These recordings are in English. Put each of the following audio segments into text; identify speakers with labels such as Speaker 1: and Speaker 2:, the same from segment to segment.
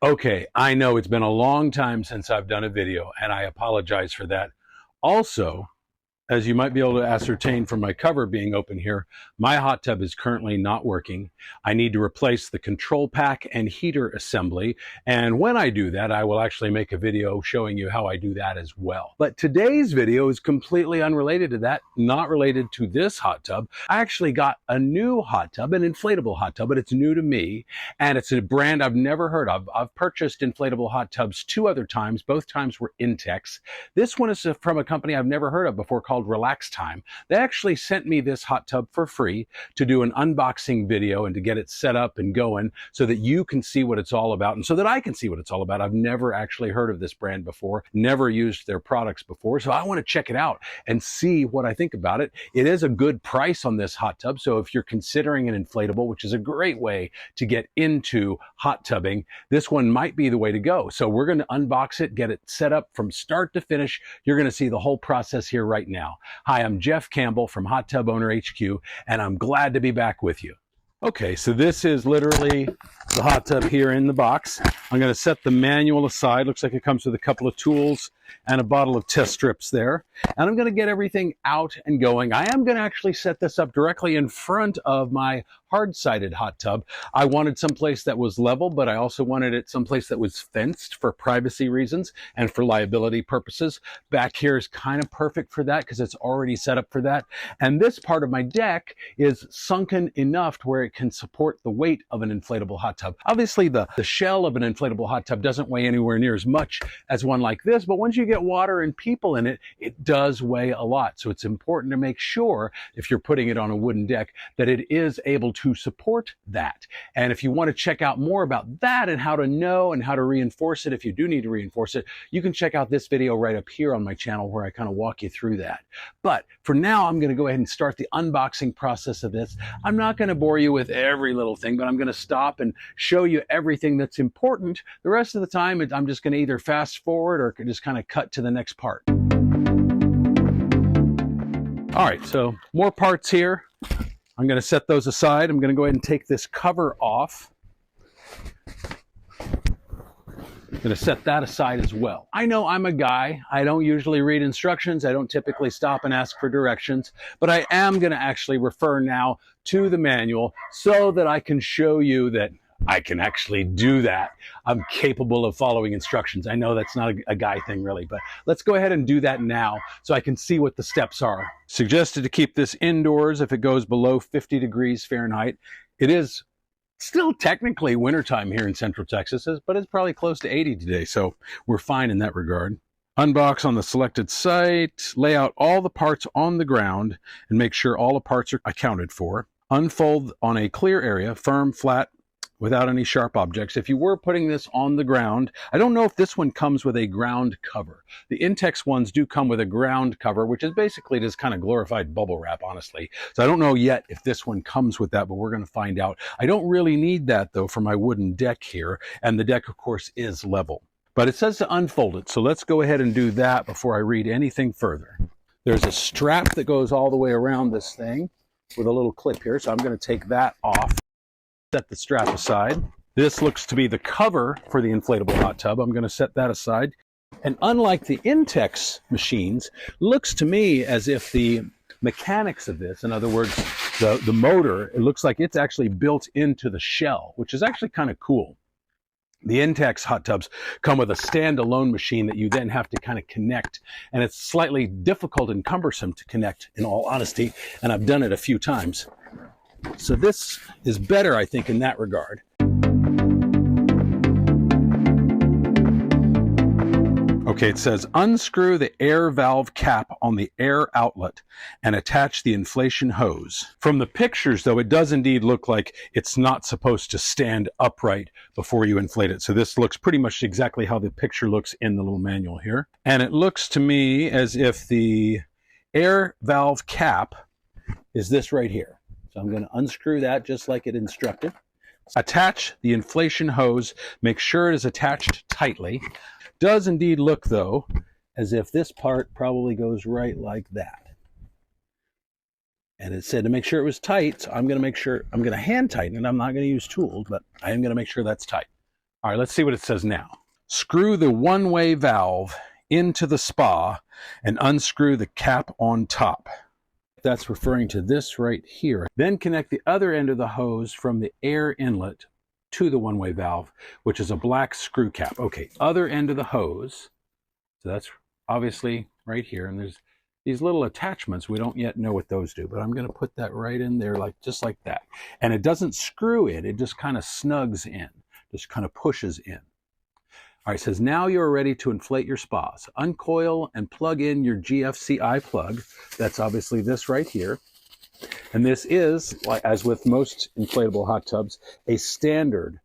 Speaker 1: Okay, I know it's been a long time since I've done a video, and I apologize for that. Also, as you might be able to ascertain from my cover being open here, my hot tub is currently not working. I need to replace the control pack and heater assembly. And when I do that, I will actually make a video showing you how I do that as well. But today's video is completely unrelated to that, not related to this hot tub. I actually got a new hot tub, an inflatable hot tub, but it's new to me. And it's a brand I've never heard of. I've purchased inflatable hot tubs 2 other times. Both times were Intex. This one is from a company I've never heard of before called Relxtime. They actually sent me this hot tub for free to do an unboxing video and to get it set up and going so that you can see what it's all about and so that I can see what it's all about. I've never actually heard of this brand before, never used their products before, so I want to check it out and see what I think about it. It is a good price on this hot tub, so if you're considering an inflatable, which is a great way to get into hot tubbing, this one might be the way to go. So we're going to unbox it, get it set up from start to finish. You're going to see the whole process here right now. Hi, I'm Jeff Campbell from Hot Tub Owner HQ, and I'm glad to be back with you. Okay, so this is literally the hot tub here in the box. I'm going to set the manual aside. Looks like it comes with a couple of tools and a bottle of test strips there. And I'm going to get everything out and going. I am going to actually set this up directly in front of my hard-sided hot tub. I wanted someplace that was level, but I also wanted it someplace that was fenced for privacy reasons and for liability purposes. Back here is kind of perfect for that because it's already set up for that. And this part of my deck is sunken enough to where it can support the weight of an inflatable hot tub. Obviously, the shell of an inflatable hot tub doesn't weigh anywhere near as much as one like this, but once you get water and people in it, it does weigh a lot. So it's important to make sure, if you're putting it on a wooden deck, that it is able to support that. And if you want to check out more about that and how to know and how to reinforce it, if you do need to reinforce it, you can check out this video right up here on my channel where I kind of walk you through that. But for now, I'm going to go ahead and start the unboxing process of this. I'm not going to bore you with every little thing, but I'm going to stop and show you everything that's important. The rest of the time, I'm just going to either fast forward or just kind of cut to the next part. All right, so more parts here. I'm going to set those aside. I'm going to go ahead and take this cover off. I'm going to set that aside as well. I know I'm a guy. I don't usually read instructions. I don't typically stop and ask for directions, but I am going to actually refer now to the manual so that I can show you that I can actually do that. I'm capable of following instructions. I know that's not a guy thing really, but let's go ahead and do that now so I can see what the steps are. Suggested to keep this indoors if it goes below 50 degrees Fahrenheit. It is still technically wintertime here in Central Texas, but it's probably close to 80 today, so we're fine in that regard. Unbox on the selected site, lay out all the parts on the ground and make sure all the parts are accounted for. Unfold on a clear area, firm, flat, without any sharp objects. If you were putting this on the ground, I don't know if this one comes with a ground cover. The Intex ones do come with a ground cover, which is basically just kind of glorified bubble wrap, honestly. So I don't know yet if this one comes with that, but we're going to find out. I don't really need that, though, for my wooden deck here, and the deck, of course, is level. But it says to unfold it, so let's go ahead and do that before I read anything further. There's a strap that goes all the way around this thing with a little clip here, so I'm going to take that off. Set the strap aside. This looks to be the cover for the inflatable hot tub. I'm going to set that aside. And unlike the Intex machines, looks to me as if the mechanics of this, in other words, the motor, it looks like it's actually built into the shell, which is actually kind of cool. The Intex hot tubs come with a standalone machine that you then have to kind of connect, and it's slightly difficult and cumbersome to connect, in all honesty, and I've done it a few times. So this is better, I think, in that regard. Okay, it says unscrew the air valve cap on the air outlet and attach the inflation hose. From the pictures, though, it does indeed look like it's not supposed to stand upright before you inflate it. So this looks pretty much exactly how the picture looks in the little manual here. And it looks to me as if the air valve cap is this right here. So I'm going to unscrew that just like it instructed. Attach the inflation hose. Make sure it is attached tightly. Does indeed look, though, as if this part probably goes right like that. And it said to make sure it was tight, so I'm going to make sure, I'm going to hand tighten it. I'm not going to use tools, but I am going to make sure that's tight. All right, let's see what it says now. Screw the one-way valve into the spa and unscrew the cap on top. That's referring to this right here. Then connect the other end of the hose from the air inlet to the one-way valve, which is a black screw cap. Okay, other end of the hose. So that's obviously right here, and there's these little attachments. We don't yet know what those do, but I'm going to put that right in there, like just like that. And it doesn't screw in, it just kind of snugs in, just kind of pushes in. All right, it says now you're ready to inflate your spas. Uncoil and plug in your GFCI plug. That's obviously this right here. And this is, as with most inflatable hot tubs, a standard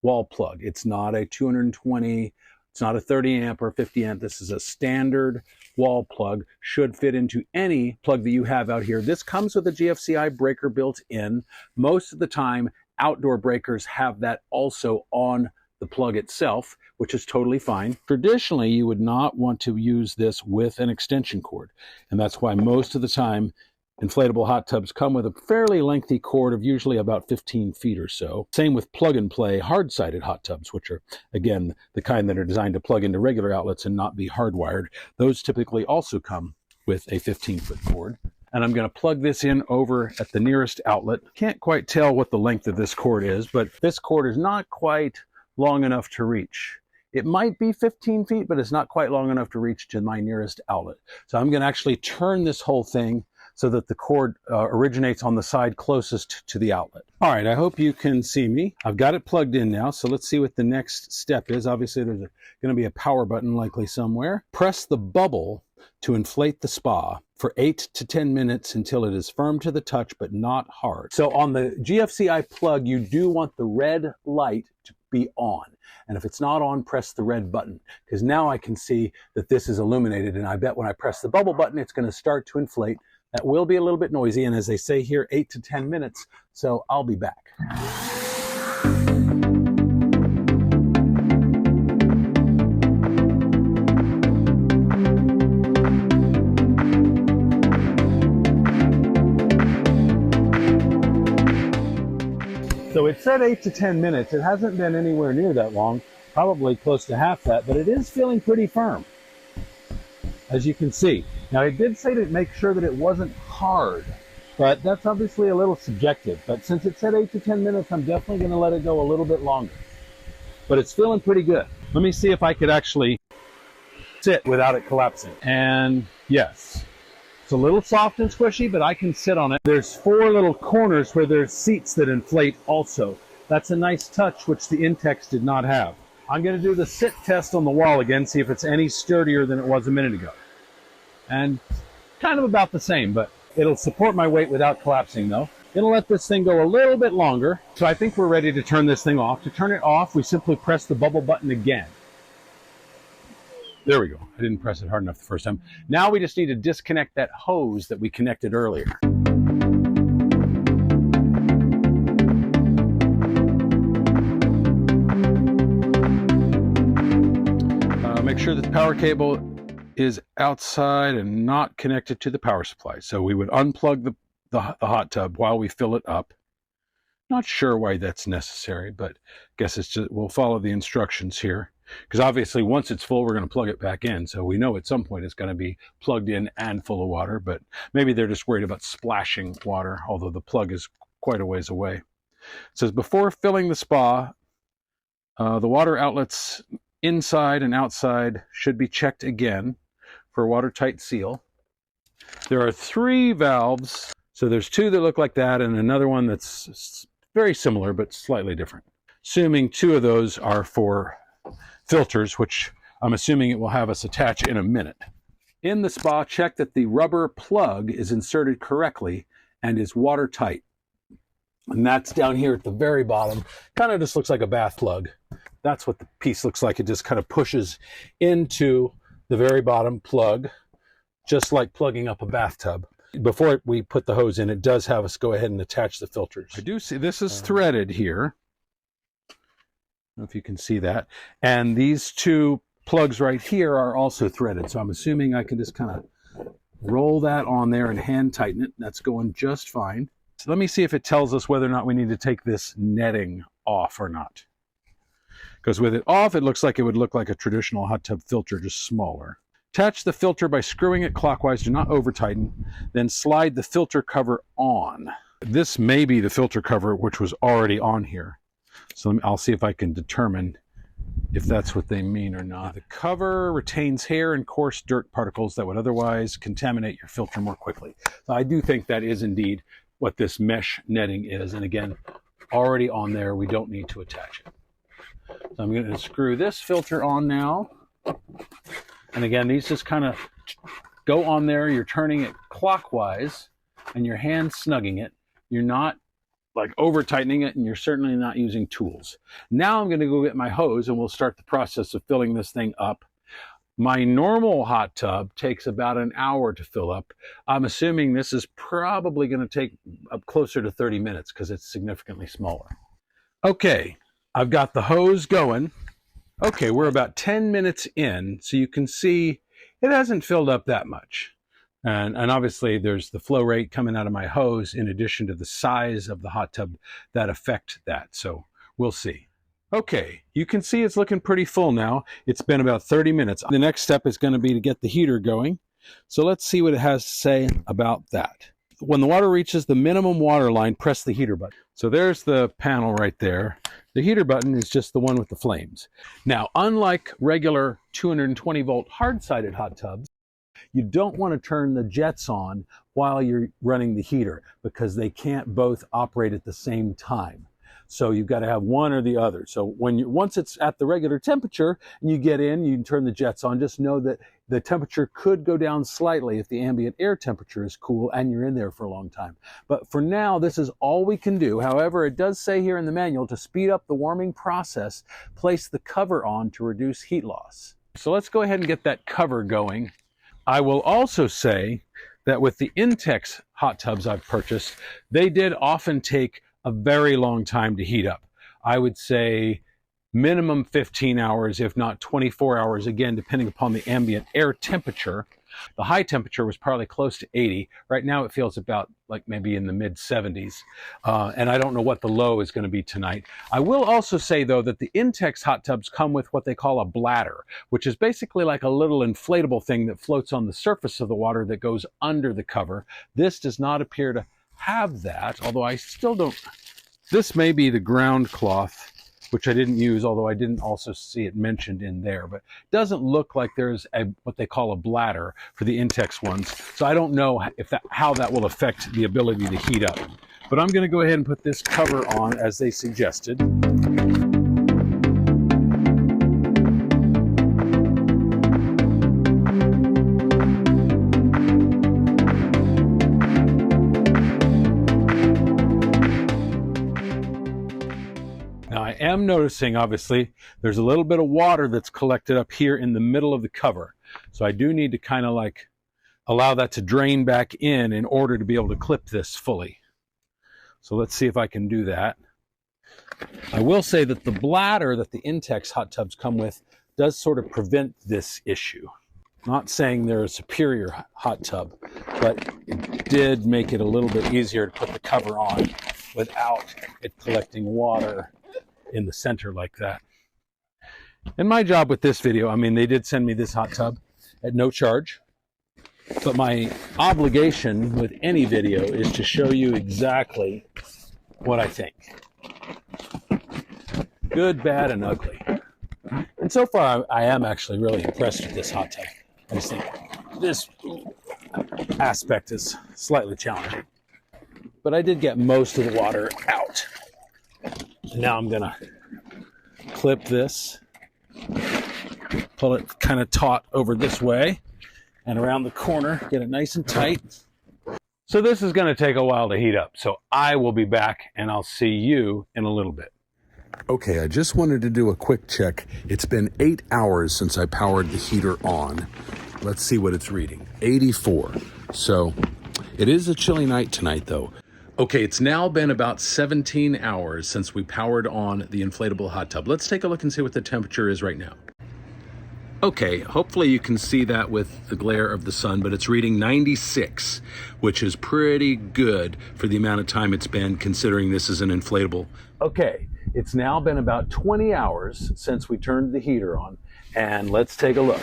Speaker 1: wall plug. It's not a 220, it's not a 30 amp or 50 amp. This is a standard wall plug. Should fit into any plug that you have out here. This comes with a GFCI breaker built in. Most of the time, outdoor breakers have that also on the plug itself, which is totally fine. Traditionally, you would not want to use this with an extension cord. And that's why most of the time, inflatable hot tubs come with a fairly lengthy cord of usually about 15 feet or so. Same with plug-and-play hard-sided hot tubs, which are, again, the kind that are designed to plug into regular outlets and not be hardwired. Those typically also come with a 15-foot cord. And I'm going to plug this in over at the nearest outlet. Can't quite tell what the length of this cord is, but this cord is not quite long enough to reach. It might be 15 feet, but it's not quite long enough to reach to my nearest outlet. So I'm going to actually turn this whole thing so that the cord originates on the side closest to the outlet. All right, I hope you can see me. I've got it plugged in now, so let's see what the next step is. Obviously, there's going to be a power button likely somewhere. Press the bubble to inflate the spa for 8 to 10 minutes until it is firm to the touch but not hard. So on the GFCI plug, you do want the red light to be on. And if it's not on, press the red button, because now I can see that this is illuminated, and I bet when I press the bubble button, it's going to start to inflate. That will be a little bit noisy, and as they say here, 8 to 10 minutes, so I'll be back. So it said 8 to 10 minutes. It hasn't been anywhere near that long, probably close to half that, but it is feeling pretty firm, as you can see. Now, it did say to make sure that it wasn't hard, but that's obviously a little subjective. But since it said 8 to 10 minutes, I'm definitely going to let it go a little bit longer. But it's feeling pretty good. Let me see if I could actually sit without it collapsing. And yes, it's a little soft and squishy, but I can sit on it. There's 4 little corners where there's seats that inflate also. That's a nice touch, which the Intex did not have. I'm going to do the sit test on the wall again, see if it's any sturdier than it was a minute ago. And kind of about the same, but it'll support my weight without collapsing though. It'll let this thing go a little bit longer. So I think we're ready to turn this thing off. To turn it off, we simply press the bubble button again. There we go. I didn't press it hard enough the first time. Now we just need to disconnect that hose that we connected earlier. Make sure that the power cable is outside and not connected to the power supply. So we would unplug the hot tub while we fill it up. Not sure why that's necessary, but I guess it's just, we'll follow the instructions here. Because obviously once it's full, we're going to plug it back in. So we know at some point it's going to be plugged in and full of water, but maybe they're just worried about splashing water, although the plug is quite a ways away. It says before filling the spa, the water outlets inside and outside should be checked again for a watertight seal. There are 3 valves. So there's 2 that look like that and another one that's very similar but slightly different. Assuming 2 of those are for filters, which I'm assuming it will have us attach in a minute. In the spa, check that the rubber plug is inserted correctly and is watertight. And that's down here at the very bottom. Kind of just looks like a bath plug. That's what the piece looks like. It just kind of pushes into the very bottom plug, just like plugging up a bathtub. Before we put the hose in, it does have us go ahead and attach the filters. I do see this is threaded here. I don't know if you can see that. And these 2 plugs right here are also threaded. So I'm assuming I can just kind of roll that on there and hand tighten it. That's going just fine. So let me see if it tells us whether or not we need to take this netting off or not. because with it off, it looks like it would look like a traditional hot tub filter, just smaller. Attach the filter by screwing it clockwise, do not over tighten, then slide the filter cover on. This may be the filter cover, which was already on here. So I'll see if I can determine if that's what they mean or not. The cover retains hair and coarse dirt particles that would otherwise contaminate your filter more quickly. So I do think that is indeed what this mesh netting is. And again, already on there, we don't need to attach it. So I'm going to screw this filter on now. And again, these just kind of go on there. You're turning it clockwise and your hand snugging it. You're not like over tightening it, and you're certainly not using tools. Now I'm going to go get my hose and we'll start the process of filling this thing up. My normal hot tub takes about an hour to fill up. I'm assuming this is probably going to take up closer to 30 minutes because it's significantly smaller. Okay, I've got the hose going. Okay, we're about 10 minutes in, so you can see it hasn't filled up that much. And obviously there's the flow rate coming out of my hose in addition to the size of the hot tub that affect that. So we'll see. Okay, you can see it's looking pretty full now. It's been about 30 minutes. The next step is going to be to get the heater going. So let's see what it has to say about that. When the water reaches the minimum water line, press the heater button. So there's the panel right there. The heater button is just the one with the flames. Now, unlike regular 220 volt hard-sided hot tubs, you don't want to turn the jets on while you're running the heater because they can't both operate at the same time. So you've got to have one or the other. So once it's at the regular temperature and you get in, you can turn the jets on. Just know that the temperature could go down slightly if the ambient air temperature is cool and you're in there for a long time. But for now, this is all we can do. However, it does say here in the manual to speed up the warming process, place the cover on to reduce heat loss. So let's go ahead and get that cover going. I will also say that with the Intex hot tubs I've purchased, they did often take a very long time to heat up. I would say minimum 15 hours, if not 24 hours, again, depending upon the ambient air temperature. The high temperature was probably close to 80. Right now it feels about like maybe in the mid 70s. And I don't know what the low is going to be tonight. I will also say though that the Intex hot tubs come with what they call a bladder, which is basically like a little inflatable thing that floats on the surface of the water that goes under the cover. This does not appear to have that, although I still don't. This may be the ground cloth, which I didn't use, although I didn't also see it mentioned in there, but it doesn't look like there's what they call a bladder for the Intex ones. So I don't know how that will affect the ability to heat up. But I'm going to go ahead and put this cover on as they suggested. Now I am noticing, obviously, there's a little bit of water that's collected up here in the middle of the cover. So I do need to kind of like allow that to drain back in order to be able to clip this fully. So let's see if I can do that. I will say that the bladder that the Intex hot tubs come with does sort of prevent this issue. Not saying they're a superior hot tub, but it did make it a little bit easier to put the cover on without it collecting water in the center like that. And my job with this video, I mean, they did send me this hot tub at no charge, but my obligation with any video is to show you exactly what I think. Good, bad, and ugly. And so far, I am actually really impressed with this hot tub. I just think this aspect is slightly challenging. But I did get most of the water out. Now I'm gonna clip this, pull it kind of taut over this way and around the corner, get it nice and tight. So this is gonna take a while to heat up. So I will be back and I'll see you in a little bit. Okay, I just wanted to do a quick check. It's been 8 hours since I powered the heater on. Let's see what it's reading. 84. So it is a chilly night tonight though. Okay, it's now been about 17 hours since we powered on the inflatable hot tub. Let's take a look and see what the temperature is right now. Okay, hopefully you can see that with the glare of the sun, but it's reading 96, which is pretty good for the amount of time it's been, considering this is an inflatable. Okay, It's now been about 20 hours since we turned the heater on, and let's take a look.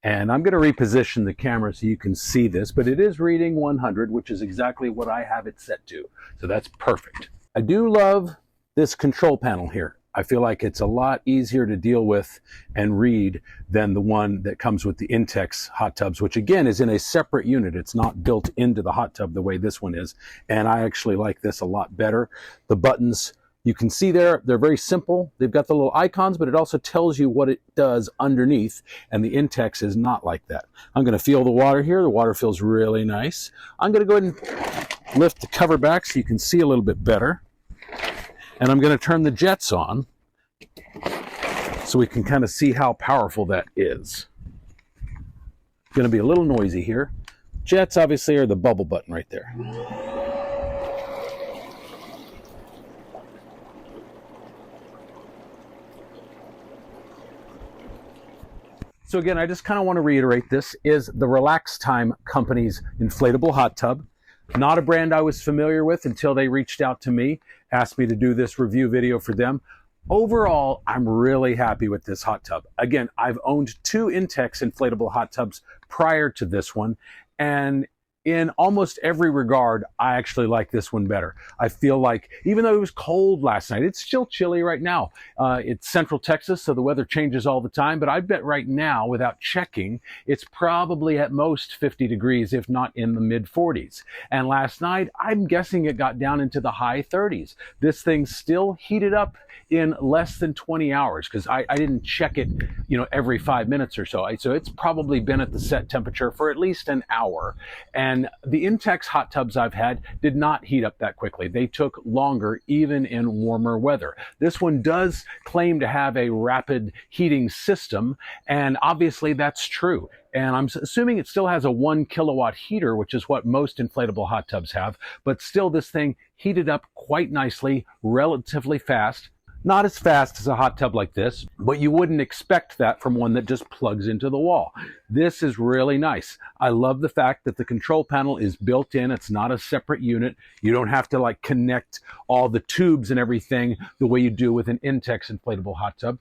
Speaker 1: And I'm going to reposition the camera so you can see this, but it is reading 100, which is exactly what I have it set to. So that's perfect. I do love this control panel here. I feel like it's a lot easier to deal with and read than the one that comes with the Intex hot tubs, which again is in a separate unit. It's not built into the hot tub the way this one is. And I actually like this a lot better. The buttons, you can see there, they're very simple. They've got the little icons, but it also tells you what it does underneath. And the Intex is not like that. I'm going to feel the water here. The water feels really nice. I'm going to go ahead and lift the cover back so you can see a little bit better. And I'm going to turn the jets on so we can kind of see how powerful that is. It's going to be a little noisy here. Jets obviously are the bubble button right there. So again, I just kind of want to reiterate, this is the Relxtime company's inflatable hot tub. Not a brand I was familiar with until they reached out to me, asked me to do this review video for them. Overall, I'm really happy with this hot tub. Again, I've owned 2 Intex inflatable hot tubs prior to this one, and in almost every regard, I actually like this one better. I feel like, even though it was cold last night, it's still chilly right now. It's Central Texas, so the weather changes all the time, but I bet right now, without checking, it's probably at most 50 degrees, if not in the mid 40s. And last night, I'm guessing it got down into the high 30s. This thing still heated up in less than 20 hours, because I didn't check it, every 5 minutes or so. So it's probably been at the set temperature for at least an hour. And the Intex hot tubs I've had did not heat up that quickly. They took longer, even in warmer weather. This one does claim to have a rapid heating system, and obviously that's true. And I'm assuming it still has a 1 kilowatt heater, which is what most inflatable hot tubs have, but still this thing heated up quite nicely, relatively fast. Not as fast as a hot tub like this, but you wouldn't expect that from one that just plugs into the wall. This is really nice. I love the fact that the control panel is built in. It's not a separate unit. You don't have to connect all the tubes and everything the way you do with an Intex inflatable hot tub.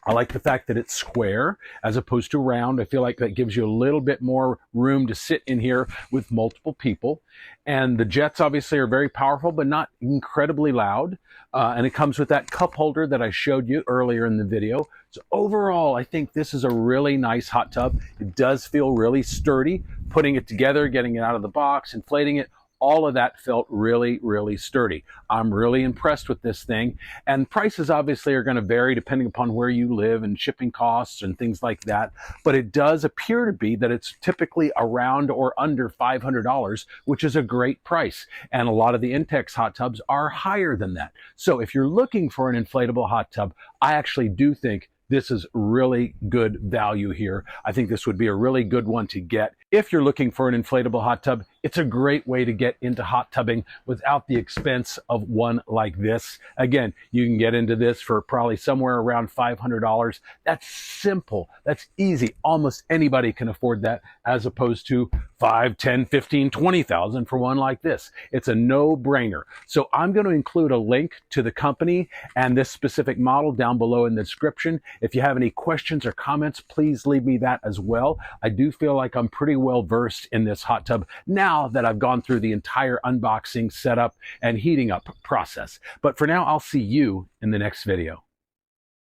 Speaker 1: I like the fact that it's square as opposed to round. I feel like that gives you a little bit more room to sit in here with multiple people. And the jets obviously are very powerful, but not incredibly loud. And it comes with that cup holder that I showed you earlier in the video. So overall, I think this is a really nice hot tub. It does feel really sturdy. Putting it together, getting it out of the box, inflating it, all of that felt really, really sturdy. I'm really impressed with this thing. And prices obviously are going to vary depending upon where you live and shipping costs and things like that. But it does appear to be that it's typically around or under $500, which is a great price. And a lot of the Intex hot tubs are higher than that. So if you're looking for an inflatable hot tub, I actually do think this is really good value here. I think this would be a really good one to get. If you're looking for an inflatable hot tub, it's a great way to get into hot tubbing without the expense of one like this. Again, you can get into this for probably somewhere around $500. That's simple. That's easy. Almost anybody can afford that, as opposed to 5, 10, 15, 20,000 for one like this. It's a no-brainer. So I'm going to include a link to the company and this specific model down below in the description. If you have any questions or comments, please leave me that as well. I do feel like I'm pretty well versed in this hot tub now that I've gone through the entire unboxing, setup, and heating up process. But for now, I'll see you in the next video.